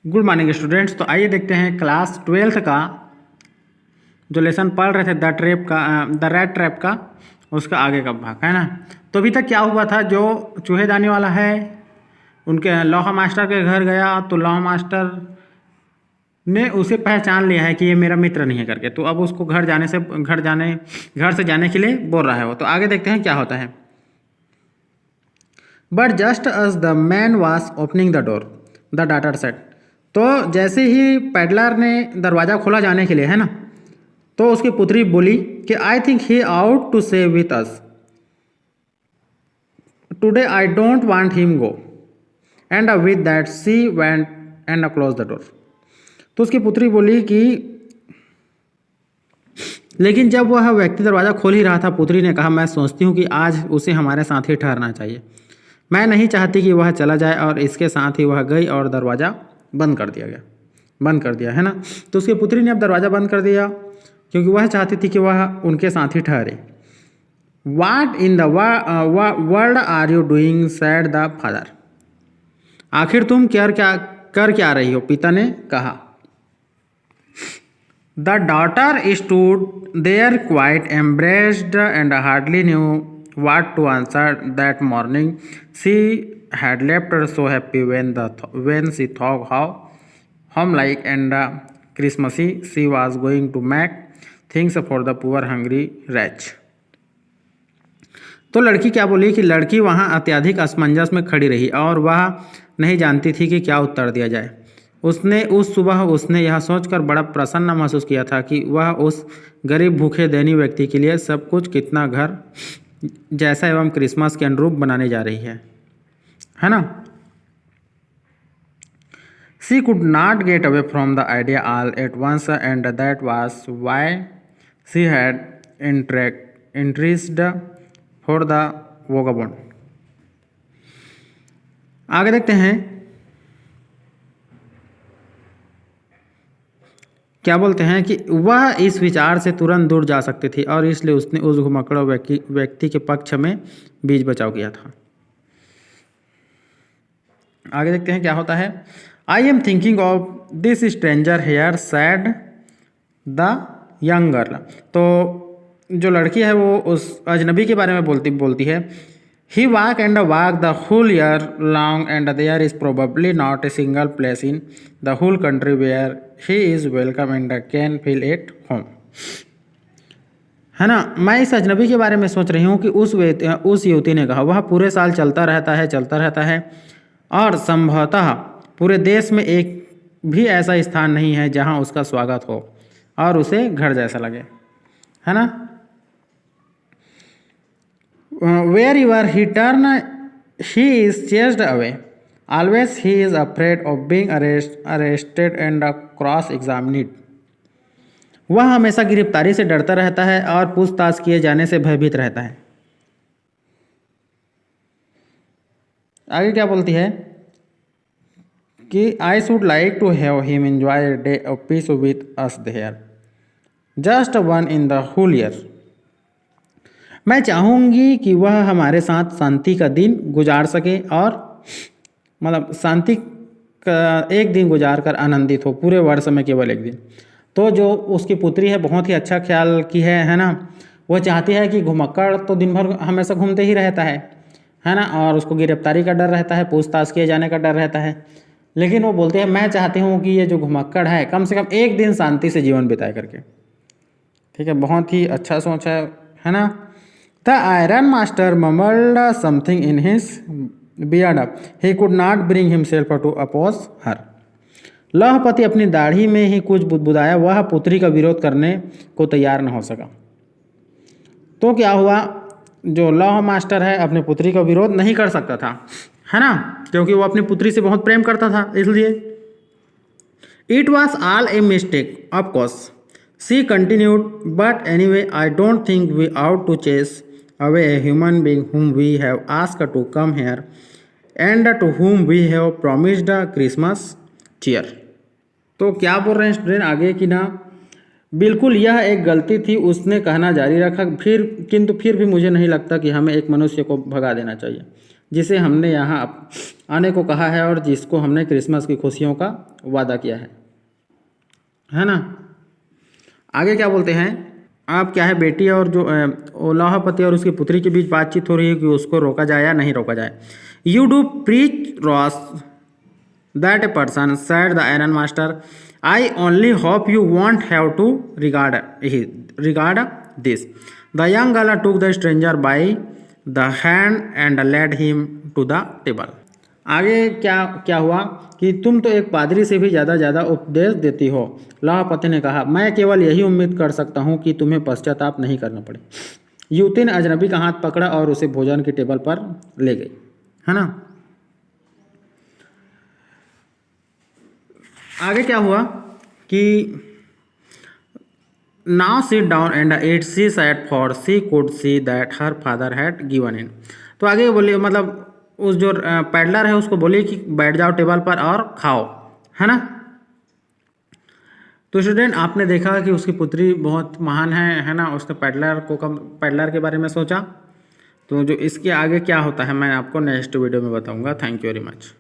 Good morning students. तो आइए देखते हैं क्लास 12th का जो लेसन पढ़ रहे थे द रेड ट्रैप का, उसका आगे का भाग है ना। तो अभी तक क्या हुआ था, जो चूहेदानी वाला है उनके लौह मास्टर के घर गया तो लौह मास्टर ने उसे पहचान लिया है कि ये मेरा मित्र नहीं है करके, तो अब उसको घर से जाने के लिए बोल रहा है वो। तो आगे देखते हैं क्या होता है। But just us the man was opening the door the daughter said. तो जैसे ही पैडलर ने दरवाज़ा खोला जाने के लिए, है ना, तो उसकी पुत्री बोली कि I think he out to say with us today, I don't want him go. And with that she went and close the door. तो उसकी पुत्री बोली कि लेकिन जब वह व्यक्ति दरवाज़ा खोल ही रहा था, पुत्री ने कहा, मैं सोचती हूँ कि आज उसे हमारे साथ ही ठहरना चाहिए। मैं नहीं चाहती कि वह चला जाए। और इसके साथ ही वह गई और दरवाज़ा बंद कर दिया, है ना। तो उसकी पुत्री ने अब दरवाज़ा बंद कर दिया क्योंकि वह चाहती थी कि वह उनके साथ ही ठहरे। What in the world are you doing, said the father. आखिर तुम कर क्या रही हो, पिता ने कहा। The daughter stood there quite embarrassed and hardly knew what to answer that morning. She had left her so happy when she thought how homelike and Christmassy she was going to make things for the poor hungry wretch. तो लड़की क्या बोली कि लड़की वहाँ अत्यधिक असमंजस में खड़ी रही और वह नहीं जानती थी कि क्या उत्तर दिया जाए। उस सुबह उसने यह सोचकर बड़ा प्रसन्न महसूस किया था कि वह उस गरीब भूखे दैनी व्यक्ति के लिए सब कुछ कितना घर जैसा एवं क्रिसमस के अनुरूप बनाने जा रही है ना। She could not get away from the idea all at once and that was why she had interest for the vagabond. आगे देखते हैं क्या बोलते हैं कि वह इस विचार से तुरंत दूर जा सकती थी और इसलिए उसने उस घुमक्कड़ व्यक्ति के पक्ष में बीच बचाव किया था। आगे देखते हैं क्या होता है। I am thinking of this stranger here, said the young girl. तो जो लड़की है वो उस अजनबी के बारे में बोलती है। He walk and walk the whole year long and there is probably not a single place in the whole country where he is welcome and can feel at home. है ना। मैं इस अजनबी के बारे में सोच रही हूँ कि उस युवती ने कहा, वह पूरे साल चलता रहता है और संभवतः पूरे देश में एक भी ऐसा स्थान नहीं है जहाँ उसका स्वागत हो और उसे घर जैसा लगे, है ना। Wherever he turn, he is chased away. Always he is afraid of being arrested and cross-examined. वह हमेशा गिरफ्तारी से डरता रहता है और पूछताछ किए जाने से भयभीत रहता है। आगे क्या बोलती है कि I should like to have him enjoy a day of peace with us there, just one in the whole year. मैं चाहूँगी कि वह हमारे साथ शांति का दिन गुजार सके और मतलब शांति का एक दिन गुजार कर आनंदित हो, पूरे वर्ष में केवल एक दिन। तो जो उसकी पुत्री है बहुत ही अच्छा ख्याल की है ना। वह चाहती है कि घुमक्कड़ तो दिन भर हमेशा घूमते ही रहता है ना, और उसको गिरफ्तारी का डर रहता है, पूछताछ किए जाने का डर रहता है। लेकिन वो बोलते हैं मैं चाहती हूँ कि ये जो घुमक्कड़ है कम से कम एक दिन शांति से जीवन बिताए करके। ठीक है, बहुत ही अच्छा सोच है ना। The iron master mumbled something in his beard. He could not bring himself to oppose her. लौहपति अपनी दाढ़ी में ही कुछ बुदबुदाया, वह पुत्री का विरोध करने को तैयार न हो सका। तो क्या हुआ, जो लौह मास्टर है अपनी पुत्री का विरोध नहीं कर सकता था, है ना, क्योंकि वो अपनी पुत्री से बहुत प्रेम करता था, इसलिए। It was all a mistake, of course, she continued, but anyway, I don't think we ought to chase away a human being whom we have asked to come here and to whom we have promised a Christmas cheer. तो क्या बोल रहे हैं student आगे कि ना, बिल्कुल यह एक गलती थी, उसने कहना जारी रखा, किंतु फिर भी मुझे नहीं लगता कि हमें एक मनुष्य को भगा देना चाहिए जिसे हमने यहाँ आने को कहा है और जिसको हमने क्रिसमस की खुशियों का वादा किया है ना। आगे क्या बोलते हैं, आप क्या है बेटी और जो ओलाहपति और उसकी पुत्री के बीच बातचीत हो रही है कि उसको रोका जाए या नहीं रोका जाए। You do preach Ross that a person said the iron master, I only hope you won't have to regard this. The young girl took the stranger by the hand and led him to the table. आगे क्या हुआ कि तुम तो एक पादरी से भी ज़्यादा उपदेश देती हो। लाहपति ने कहा, मैं केवल यही उम्मीद कर सकता हूँ कि तुम्हें पश्चाताप नहीं करना पड़े। युवती ने अजनबी का हाथ पकड़ा और उसे भोजन की टेबल पर ले गई, है ना। आगे क्या हुआ कि now sit down and eat she sat for she could see that her father had given in. तो आगे बोलिए मतलब उस जो पैडलर है उसको बोलिए कि बैठ जाओ टेबल पर और खाओ, है ना। तो स्टूडेंट आपने देखा कि उसकी पुत्री बहुत महान है ना, उसने पैडलर के बारे में सोचा। तो जो इसके आगे क्या होता है मैं आपको नेक्स्ट वीडियो में बताऊंगा। Thank you very much.